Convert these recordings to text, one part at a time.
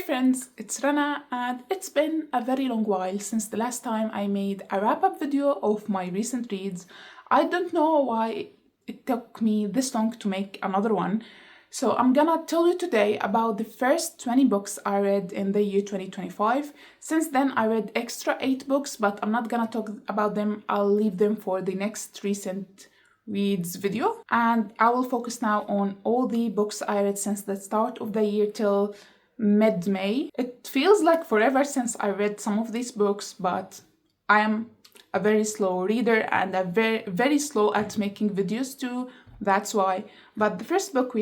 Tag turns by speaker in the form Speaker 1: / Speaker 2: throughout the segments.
Speaker 1: friends, it's Rana, and it's been a very long while since the last time I made a wrap-up video of my recent reads. I don't know why it took me this long to make another one, so I'm gonna tell you today about the first 20 books I read in the year 2025. Since then I read extra 8 books, but I'm not gonna talk about them. I'll leave them for the next recent reads video, and I will focus now on all the books I read since the start of the year till mid-May. It feels like forever since I read some of these books, but I am a very slow reader and a very slow at making videos too. That's why. But the first book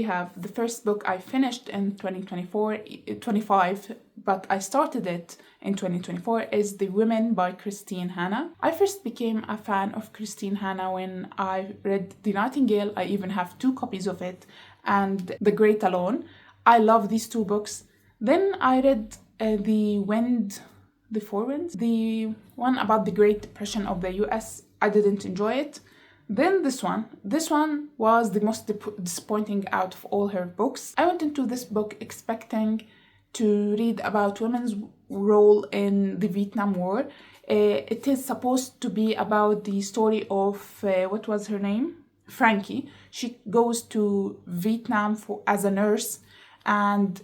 Speaker 1: I finished in 2025, but I started it in 2024, is The Women by Christine Hanna. I first became a fan of Christine Hanna when I read The Nightingale. I even have 2 copies of it, and The Great Alone. I love these 2 books. Then I read The Four Winds, the one about the Great Depression of the US. I didn't enjoy it. Then this one was the most disappointing out of all her books. I went into this book expecting to read about women's role in the Vietnam War. It is supposed to be about the story of, what was her name? Frankie. She goes to Vietnam as a nurse, and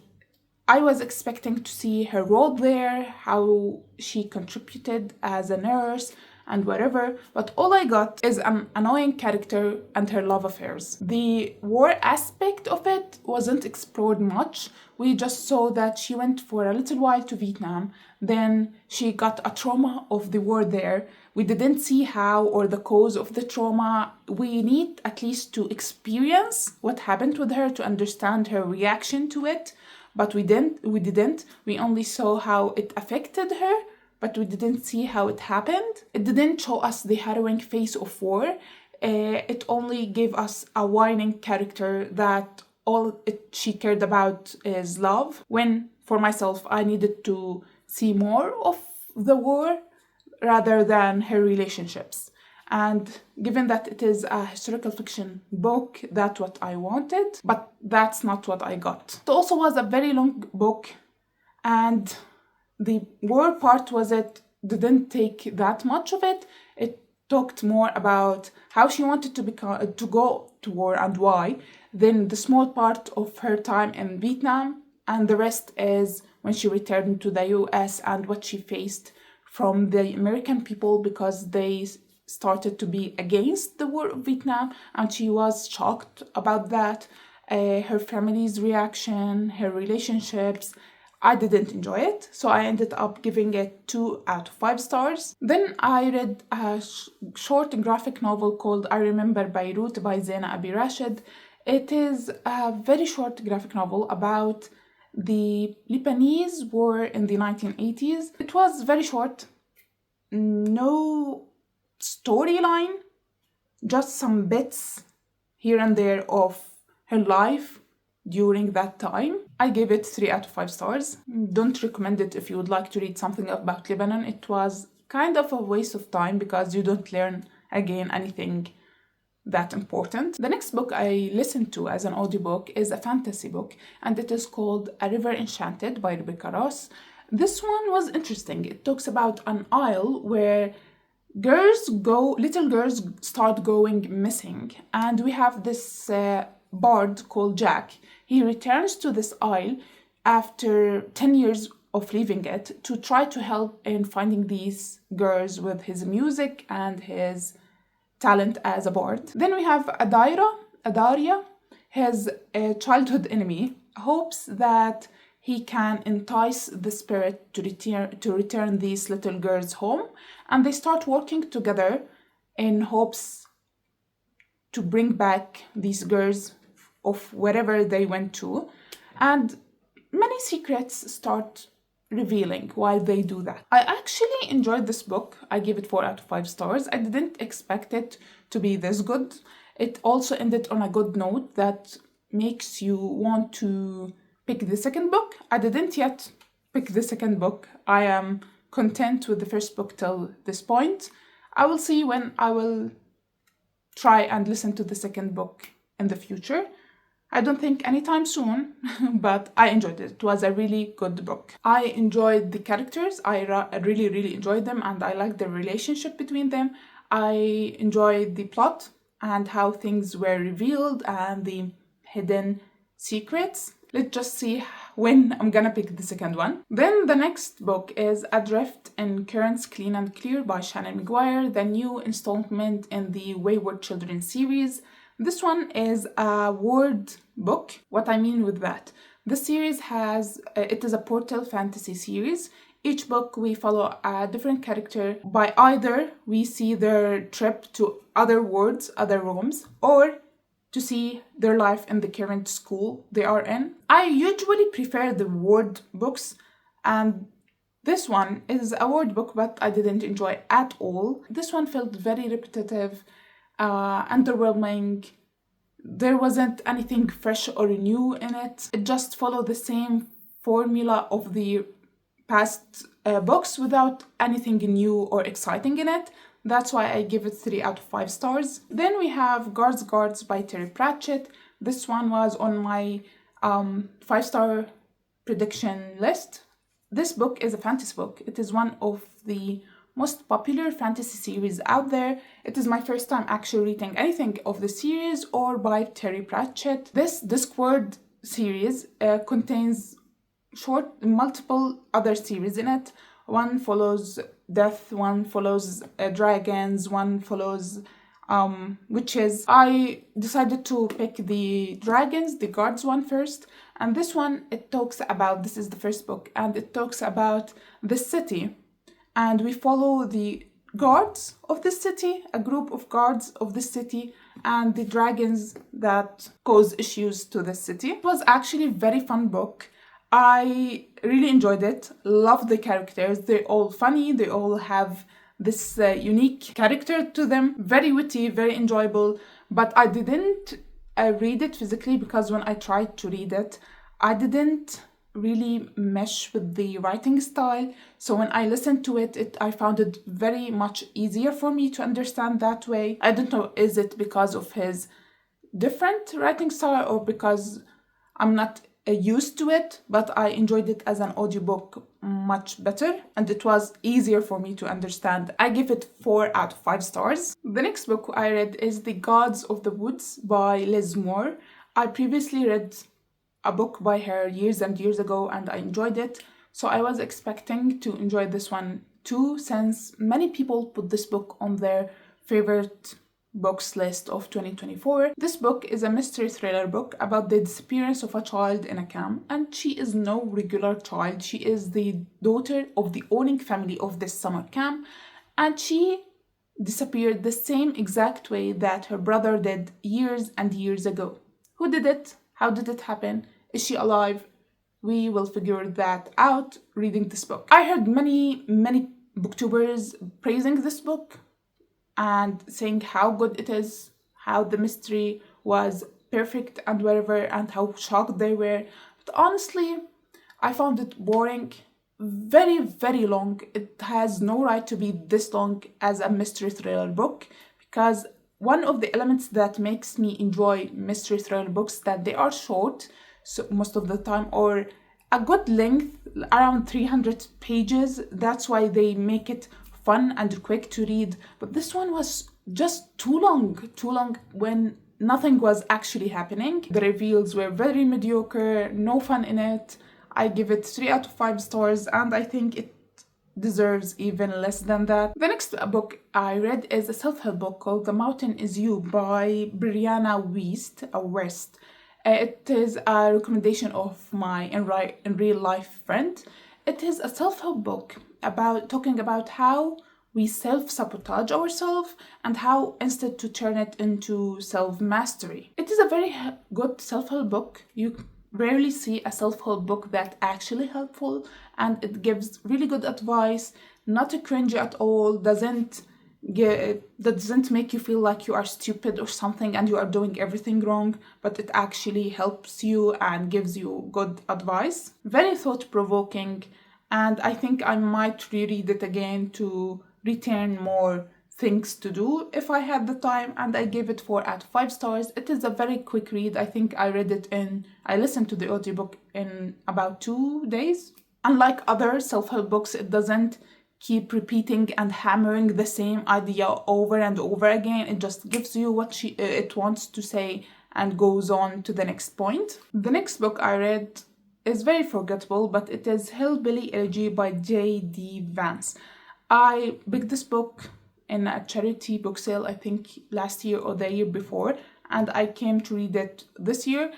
Speaker 1: I was expecting to see her role there, how she contributed as a nurse and whatever, but all I got is an annoying character and her love affairs. The war aspect of it wasn't explored much. We just saw that she went for a little while to Vietnam, then she got a trauma of the war there. We didn't see how or the cause of the trauma. We need at least to experience what happened with her to understand her reaction to it. But we didn't. We only saw how it affected her, but we didn't see how it happened. It didn't show us the harrowing face of war. It only gave us a whining character that she cared about is love. When, for myself, I needed to see more of the war rather than her relationships. And given that it is a historical fiction book, that's what I wanted, but that's not what I got. It also was a very long book, and the war part didn't take that much of it. It talked more about how she wanted to go to war and why, then the small part of her time in Vietnam, and the rest is when she returned to the US and what she faced from the American people because they started to be against the war of Vietnam, and she was shocked about that. Her family's reaction, her relationships. I didn't enjoy it, so I ended up giving it 2 out of 5 stars. Then I read a short graphic novel called I Remember Beirut by Zaina Abi Rashid. It is a very short graphic novel about the Lebanese war in the 1980s. It was very short, no storyline, just some bits here and there of her life during that time. I gave it 3 out of 5 stars. Don't recommend it if you would like to read something about Lebanon. It was kind of a waste of time because you don't learn again anything that important. The next book I listened to as an audiobook is a fantasy book, and it is called A River Enchanted by Rebecca Ross. This one was interesting. It talks about an isle where little girls start going missing, and we have this bard called Jack. He returns to this isle after 10 years of leaving it to try to help in finding these girls with his music and his talent as a bard. Then we have Adaria, his childhood enemy, hopes that he can entice the spirit to return these little girls home, and they start working together in hopes to bring back these girls of wherever they went to, and many secrets start revealing while they do that. I actually enjoyed this book. I gave it 4 out of 5 stars. I didn't expect it to be this good. It also ended on a good note that makes you want to pick the second book. I didn't yet pick the second book. I am content with the first book till this point. I will see when I will try and listen to the second book in the future. I don't think anytime soon, but I enjoyed it. It was a really good book. I enjoyed the characters. I really, really enjoyed them, and I liked the relationship between them. I enjoyed the plot and how things were revealed and the hidden secrets. Let's just see when I'm gonna pick the second one. Then the next book is Adrift in Currents Clean and Clear by Shannon McGuire, the new installment in the Wayward Children series. This one is a word book. What I mean with that, the series it is a portal fantasy series. Each book we follow a different character. By either we see their trip to other worlds, other realms, or to see their life in the current school they are in. I usually prefer the word books, and this one is a word book, but I didn't enjoy at all. This one felt very repetitive, underwhelming. There wasn't anything fresh or new in it. It just followed the same formula of the past books without anything new or exciting in it. That's why I give it 3 out of 5 stars. Then we have Guards by Terry Pratchett. This one was on my 5-star prediction list. This book is a fantasy book. It is one of the most popular fantasy series out there. It is my first time actually reading anything of the series or by Terry Pratchett. This Discworld series contains multiple other series in it. One follows death, one follows dragons, one follows witches. I decided to pick the dragons, the guards one first. And this one, this is the first book, and it talks about the city. And we follow the guards of the city, a group of guards of the city, and the dragons that cause issues to the city. It was actually a very fun book. I really enjoyed it, loved the characters. They're all funny, they all have this unique character to them. Very witty, very enjoyable, but I didn't read it physically because when I tried to read it, I didn't really mesh with the writing style. So when I listened to it, I found it very much easier for me to understand that way. I don't know, is it because of his different writing style or because I'm not used to it, but I enjoyed it as an audiobook much better and it was easier for me to understand. I give it 4 out of 5 stars. The next book I read is The Gods of the Woods by Liz Moore. I previously read a book by her years and years ago and I enjoyed it, so I was expecting to enjoy this one too, since many people put this book on their favorite books list of 2024. This book is a mystery thriller book about the disappearance of a child in a camp, and she is no regular child. She is the daughter of the owning family of this summer camp, and she disappeared the same exact way that her brother did years and years ago. Who did it? How did it happen? Is she alive? We will figure that out reading this book. I heard many booktubers praising this book and saying how good it is, how the mystery was perfect and whatever, and how shocked they were. But honestly, I found it boring, very, very long. It has no right to be this long as a mystery thriller book, because one of the elements that makes me enjoy mystery thriller books that they are short, so most of the time, or a good length, around 300 pages. That's why they make it fun and quick to read. But this one was just too long when nothing was actually happening. The reveals were very mediocre, no fun in it. I give it 3 out of 5 stars, and I think it deserves even less than that. The next book I read is a self-help book called The Mountain Is You by Brianna West. It is a recommendation of my in real life friend. It is a self-help book talking about how we self-sabotage ourselves and how instead to turn it into self-mastery. It is a very good self-help book. You rarely see a self-help book that actually helpful, and it gives really good advice, not cringy at all, that doesn't make you feel like you are stupid or something and you are doing everything wrong, but it actually helps you and gives you good advice. Very thought-provoking, and I think I might reread it again to return more things to do if I had the time, and I gave it 4 out of 5 stars. It is a very quick read. I think I listened to the audiobook in about 2 days. Unlike other self-help books, it doesn't keep repeating and hammering the same idea over and over again. It just gives you what it wants to say and goes on to the next point. The next book I read is very forgettable, but it is Hillbilly Elegy by J.D. Vance. I picked this book in a charity book sale, I think last year or the year before, and I came to read it this year.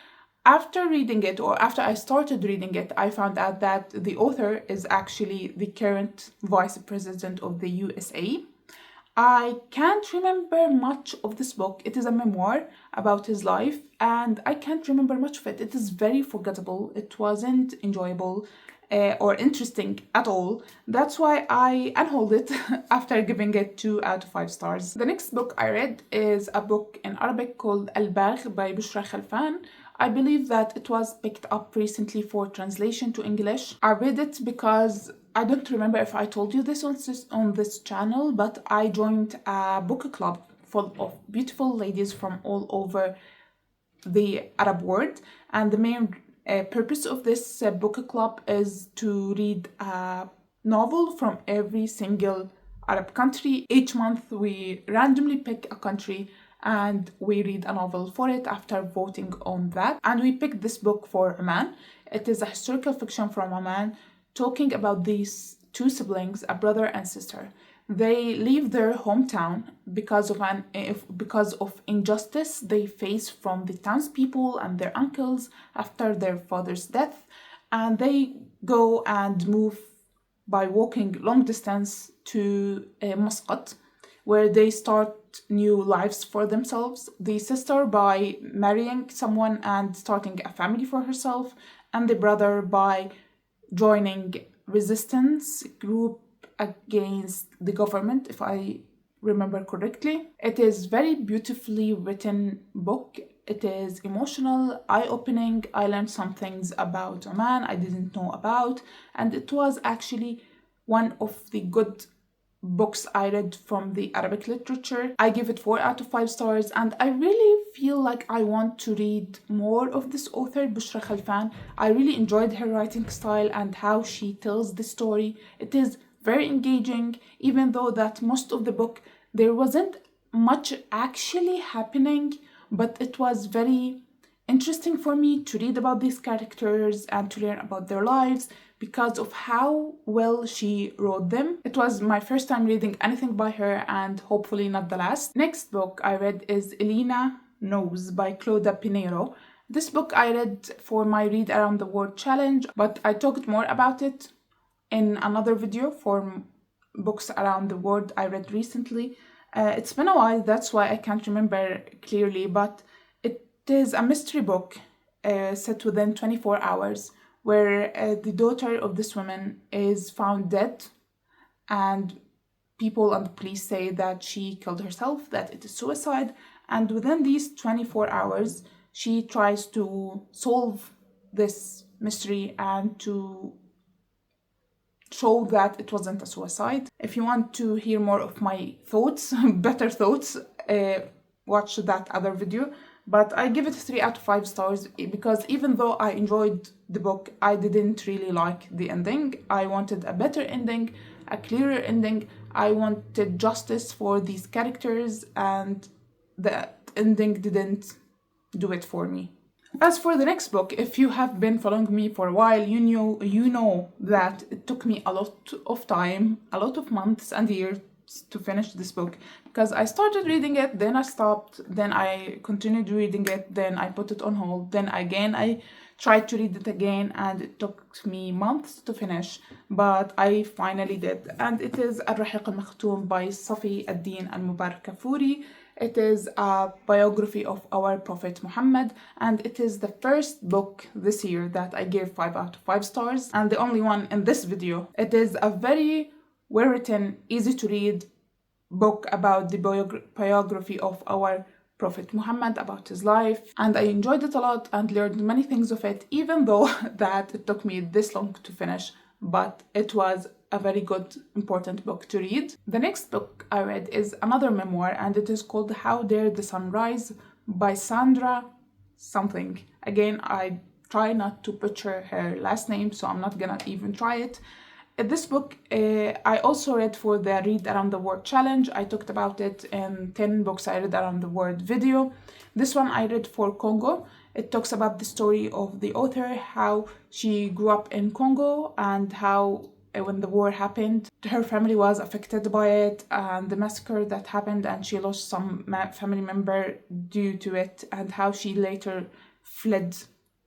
Speaker 1: After reading it, or after I started reading it, I found out that the author is actually the current vice president of the USA. I can't remember much of this book. It is a memoir about his life, and I can't remember much of it. It is very forgettable. It wasn't enjoyable or interesting at all. That's why I unhold it after giving it 2 out of 5 stars. The next book I read is a book in Arabic called Al-Bagh by Bushra Khalfan. I believe that it was picked up recently for translation to English. I read it because I don't remember if I told you this on this channel, but I joined a book club full of beautiful ladies from all over the Arab world, and the main purpose of this book club is to read a novel from every single Arab country. Each month we randomly pick a country and we read a novel for it after voting on that. And we picked this book for Oman. It is a historical fiction from Oman talking about these 2 siblings, a brother and sister. They leave their hometown because of injustice they face from the townspeople and their uncles after their father's death, and they go and move by walking long distance to Muscat, where they start new lives for themselves. The sister by marrying someone and starting a family for herself, and the brother by joining resistance group against the government, if I remember correctly. It is very beautifully written book. It is emotional, eye-opening. I learned some things about Oman I didn't know about, and it was actually one of the good books I read from the Arabic literature. I give it 4 out of 5 stars, and I really feel like I want to read more of this author, Bushra Khalfan. I really enjoyed her writing style and how she tells the story. It is very engaging, even though that most of the book there wasn't much actually happening, but it was very interesting for me to read about these characters and to learn about their lives because of how well she wrote them. It was my first time reading anything by her, and hopefully not the last. Next book I read is Elena Knows by Claudia Pinheiro. This book I read for my Read Around the World challenge, but I talked more about it in another video for books around the world I read recently. It's been a while, that's why I can't remember clearly, but it is a mystery book set within 24 hours where the daughter of this woman is found dead, and people and the police say that she killed herself, that it is suicide, and within these 24 hours she tries to solve this mystery and to show that it wasn't a suicide. If you want to hear more of my thoughts, better thoughts, watch that other video. But I give it 3 out of 5 stars because even though I enjoyed the book, I didn't really like the ending. I wanted a better ending, a clearer ending. I wanted justice for these characters, and the ending didn't do it for me. As for the next book, if you have been following me for a while, you know that it took me a lot of time, a lot of months and years to finish this book, because I started reading it, then I stopped, then I continued reading it, then I put it on hold, then again I tried to read it again, and it took me months to finish, but I finally did. And it is Al-Rahiq Al-Makhtoum by Safi ad-Din al-Mubarak Kafuri. It is a biography of our Prophet Muhammad, and it is the first book this year that I gave 5 out of 5 stars, and the only one in this video. It is a very well-written, easy-to-read book about the biography of our Prophet Muhammad, about his life, and I enjoyed it a lot and learned many things of it, even though that it took me this long to finish, but it was a very good, important book to read. The next book I read is another memoir, and it is called How Dare the Sun Rise by Sandra something. Again, I try not to butcher her last name, so I'm not gonna even try it. This book I also read for the Read Around the World Challenge. I talked about it in 10 books I read around the world video. This one I read for Congo. It talks about the story of the author, how she grew up in Congo and how when the war happened, her family was affected by it and the massacre that happened, and she lost some family member due to it, and how she later fled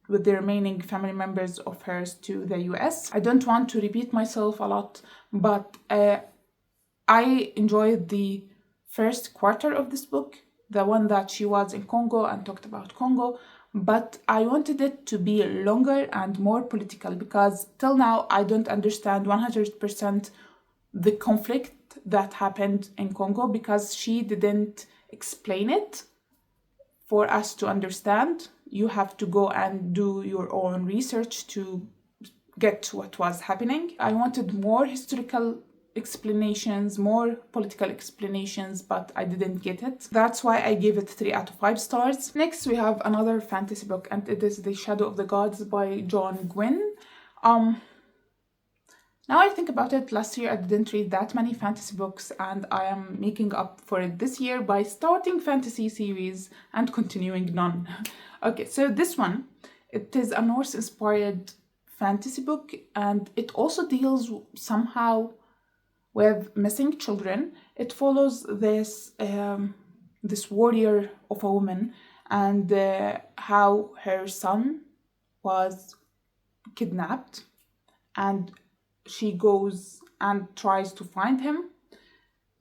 Speaker 1: with the remaining family members of hers to the US. I don't want to repeat myself a lot, but I enjoyed the first quarter of this book, the one that she was in Congo and talked about Congo, but I wanted it to be longer and more political because till now I don't understand 100% the conflict that happened in Congo because she didn't explain it for us to understand. You have to go and do your own research to get what was happening. I wanted more historical explanations, more political explanations, but I didn't get it. That's why I gave it 3 out of 5 stars. Next, we have another fantasy book, and it is The Shadow of the Gods by John Gwynne. Now I think about it, last year I didn't read that many fantasy books, and I am making up for it this year by starting fantasy series and continuing none. Okay, so this one, it is a Norse-inspired fantasy book, and it also deals somehow with missing children. It follows this warrior of a woman and how her son was kidnapped, and she goes and tries to find him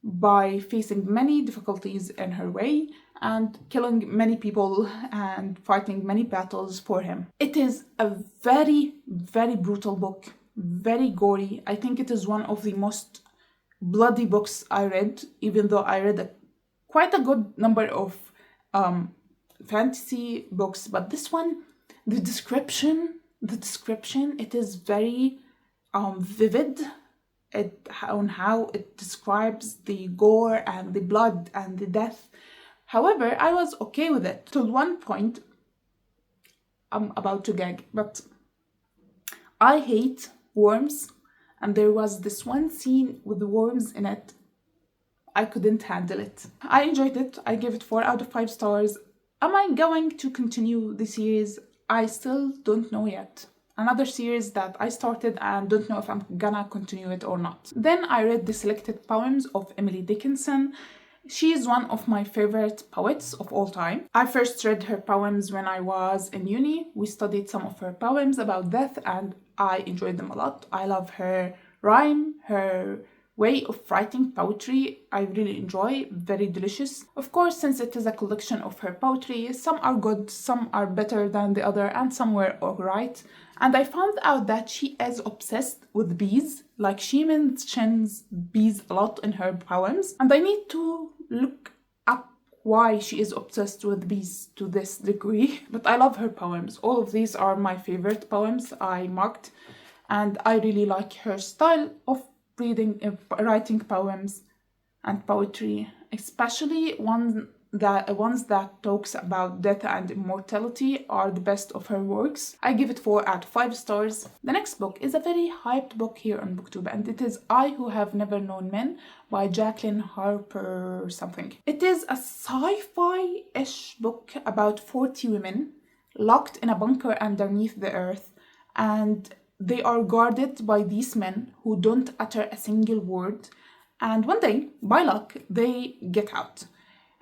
Speaker 1: by facing many difficulties in her way and killing many people and fighting many battles for him. It is a very, very brutal book, very gory. I think it is one of the most bloody books I read, even though I read quite a good number of fantasy books, but this one, the description, it is very vivid on how it describes the gore and the blood and the death. However, I was okay with it till one point. I'm about to gag, but I hate worms, and there was this one scene with the worms in it. I couldn't handle it. I enjoyed it. I gave it 4 out of 5 stars. Am I going to continue the series? I still don't know yet. Another series that I started and don't know if I'm gonna continue it or not. Then I read the selected poems of Emily Dickinson. She is one of my favorite poets of all time. I first read her poems when I was in uni. We studied some of her poems about death and I enjoyed them a lot. I love her rhyme, her way of writing poetry. I really enjoy, very delicious. Of course, since it is a collection of her poetry, some are good, some are better than the other, and some were alright. And I found out that she is obsessed with bees, like she mentions bees a lot in her poems. And I need to look up why she is obsessed with bees to this degree. But I love her poems. All of these are my favorite poems I marked. And I really like her style of writing poems and poetry, especially ones that talks about death and immortality are the best of her works. I give it 4 out of 5 stars. The next book is a very hyped book here on BookTube, and it is I Who Have Never Known Men by Jacqueline Harper something. It is a sci-fi-ish book about 40 women locked in a bunker underneath the earth, and they are guarded by these men who don't utter a single word. And one day, by luck, they get out.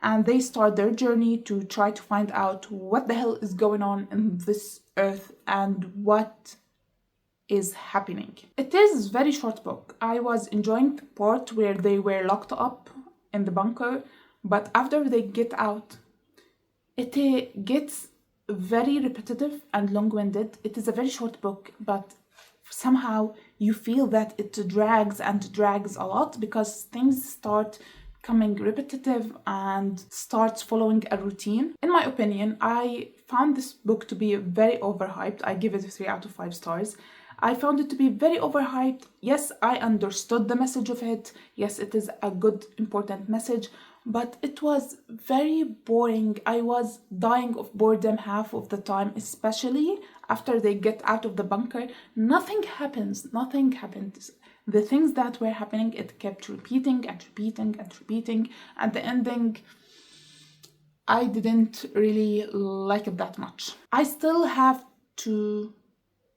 Speaker 1: And they start their journey to try to find out what the hell is going on in this earth and what is happening. It is a very short book. I was enjoying the part where they were locked up in the bunker, but after they get out, it gets very repetitive and long-winded. It is a very short book, but somehow you feel that it drags and drags a lot because things start becoming repetitive and starts following a routine. In my opinion, I found this book to be very overhyped. I give it 3 out of 5 stars. I found it to be very overhyped. Yes, I understood the message of it. Yes, it is a good, important message, but it was very boring. I was dying of boredom half of the time, especially after they get out of the bunker. Nothing happens. The things that were happening, it kept repeating and repeating and repeating. And the ending, I didn't really like it that much. I still have to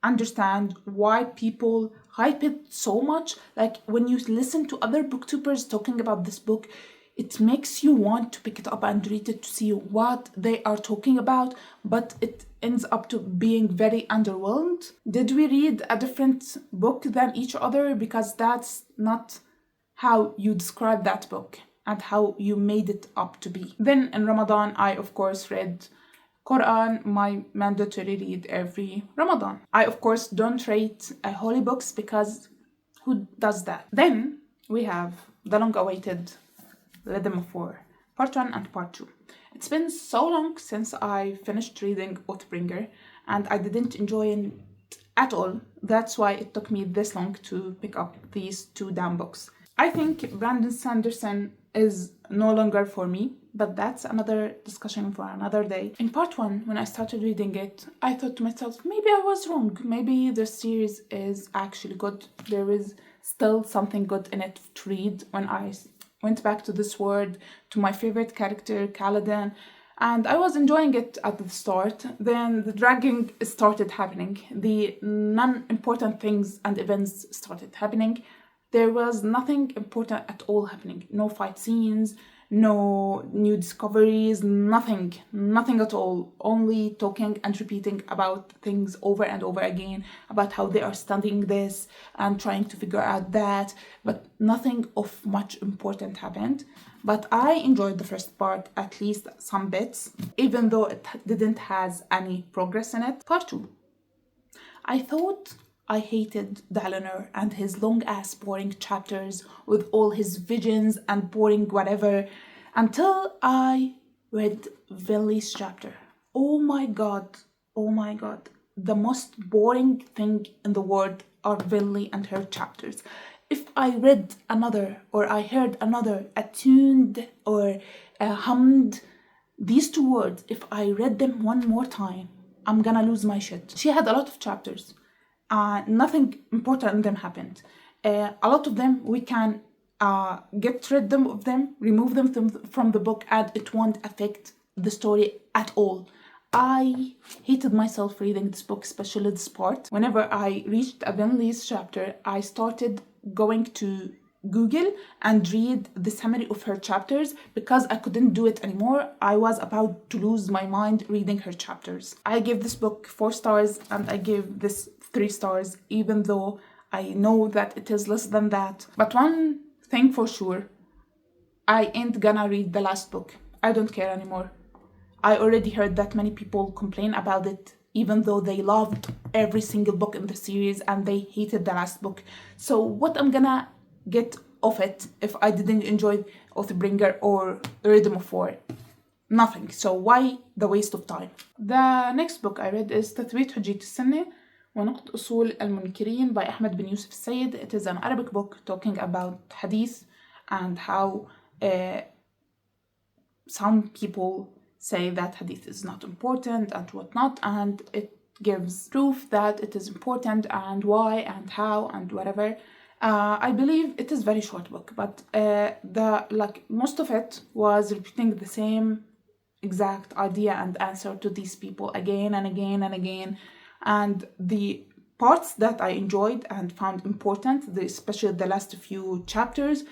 Speaker 1: understand why people hype it so much. Like when you listen to other booktubers talking about this book, it makes you want to pick it up and read it to see what they are talking about, but it ends up to being very underwhelmed. Did we read a different book than each other? Because that's not how you describe that book and how you made it up to be. Then in Ramadan, I of course read Quran, my mandatory read every Ramadan. I of course don't rate holy books because who does that? Then we have the long-awaited Rhythm of War, Part 1 and Part 2. It's been so long since I finished reading Oathbringer and I didn't enjoy it at all. That's why it took me this long to pick up these two damn books. I think Brandon Sanderson is no longer for me, but that's another discussion for another day. In Part 1, when I started reading it, I thought to myself, maybe I was wrong. Maybe the series is actually good. There is still something good in it to read. When I went back to this world, to my favorite character, Kaladin, and I was enjoying it at the start. Then the dragging started happening. The non-important things and events started happening. There was nothing important at all happening. No fight scenes, no new discoveries, nothing at all. Only talking and repeating about things over and over again, about how they are studying this and trying to figure out that, but nothing of much important happened. But I enjoyed the first part, at least some bits, even though it didn't has any progress in it. Part 2. I thought I hated Dalinar and his long-ass boring chapters with all his visions and boring whatever until I read Villy's chapter. Oh my god. The most boring thing in the world are Villy and her chapters. If I read another or I heard another attuned or hummed these two words, if I read them one more time, I'm gonna lose my shit. She had a lot of chapters. Nothing important in them happened. A lot of them we can get rid of them, remove them from the book, and it won't affect the story at all. I hated myself reading this book, especially this part. Whenever I reached Avenly's chapter, I started going to Google and read the summary of her chapters because I couldn't do it anymore. I was about to lose my mind reading her chapters. I gave this book 4 stars and I gave this 3 stars, even though I know that it is less than that. But one thing for sure, I ain't gonna read the last book. I don't care anymore. I already heard that many people complain about it, even though they loved every single book in the series and they hated the last book. So what I'm gonna get of it if I didn't enjoy Oathbringer or Rhythm of War? Nothing. So why the waste of time? The next book I read is تثبيت حجية السنة ونقد أصول المنكرين by Ahmed bin Yusuf Said. It is an Arabic book talking about hadith and how some people say that hadith is not important and whatnot, and it gives proof that it is important and why and how and whatever. I believe it is very short book, but most of it was repeating the same exact idea and answer to these people again and again and again. And the parts that I enjoyed and found important, especially the last few chapters,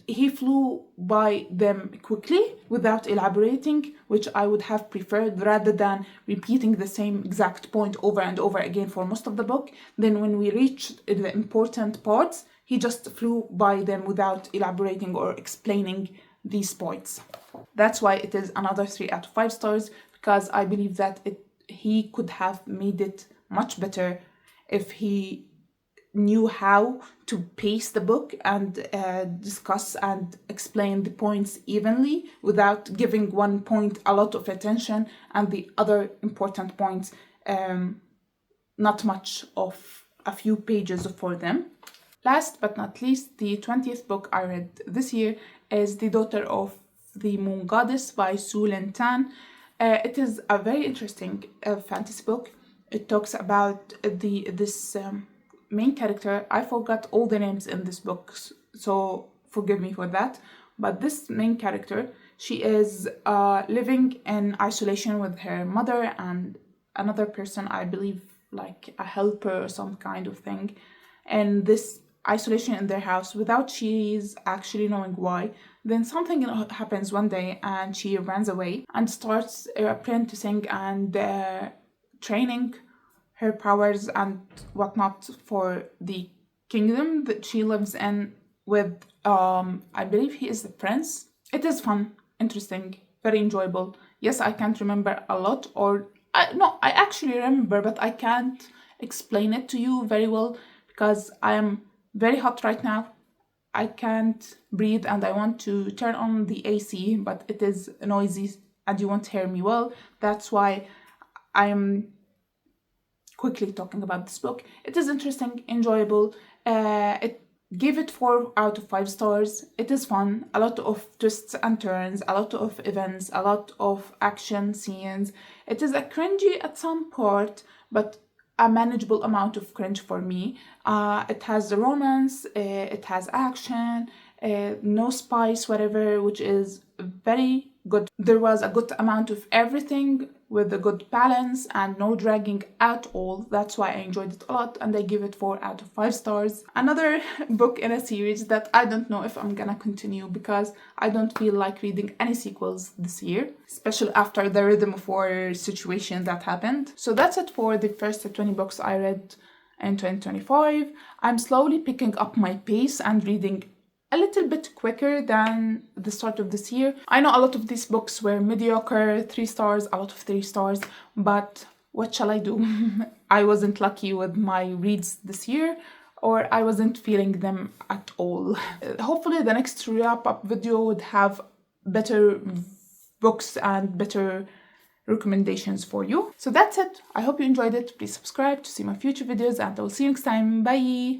Speaker 1: he flew by them quickly without elaborating, which I would have preferred rather than repeating the same exact point over and over again for most of the book. Then when we reached the important parts, he just flew by them without elaborating or explaining these points. That's why it is another 3 out of 5 stars, because I believe that he could have made it much better if he knew how to pace the book and discuss and explain the points evenly without giving one point a lot of attention and the other important points not much of a few pages for them. Last but not least, the 20th book I read this year is The Daughter of the Moon Goddess by Su Lin Tan. It is a very interesting fantasy book. It talks about this main character. I forgot all the names in this book, so forgive me for that. But this main character, she is living in isolation with her mother and another person, I believe, like a helper or some kind of thing. And this isolation in their house without she's actually knowing why. Then something happens one day and she runs away and starts apprenticing and training her powers and whatnot for the kingdom that she lives in with, I believe he is the prince. It is fun, interesting, very enjoyable. Yes, I can't remember a lot, I actually remember, but I can't explain it to you very well because I am very hot right now. I can't breathe and I want to turn on the AC, but it is noisy and you won't hear me well. That's why I am quickly talking about this book. It is interesting, enjoyable. It gave it 4 out of 5 stars. It is fun, a lot of twists and turns, a lot of events, a lot of action scenes. It is a cringy at some part, but a manageable amount of cringe for me. It has the romance, it has action, no spice, whatever, which is very good. There was a good amount of everything with a good balance and no dragging at all. That's why I enjoyed it a lot and I give it 4 out of 5 stars. Another book in a series that I don't know if I'm gonna continue because I don't feel like reading any sequels this year, especially after the Rhythm of War situation that happened. So that's it for the first 20 books I read in 2025. I'm slowly picking up my pace and reading a little bit quicker than the start of this year. I know a lot of these books were mediocre, 3 stars, a lot of 3 stars, but what shall I do? I wasn't lucky with my reads this year, or I wasn't feeling them at all. Hopefully the next wrap-up video would have better books and better recommendations for you. So that's it. I hope you enjoyed it. Please subscribe to see my future videos and I will see you next time. Bye!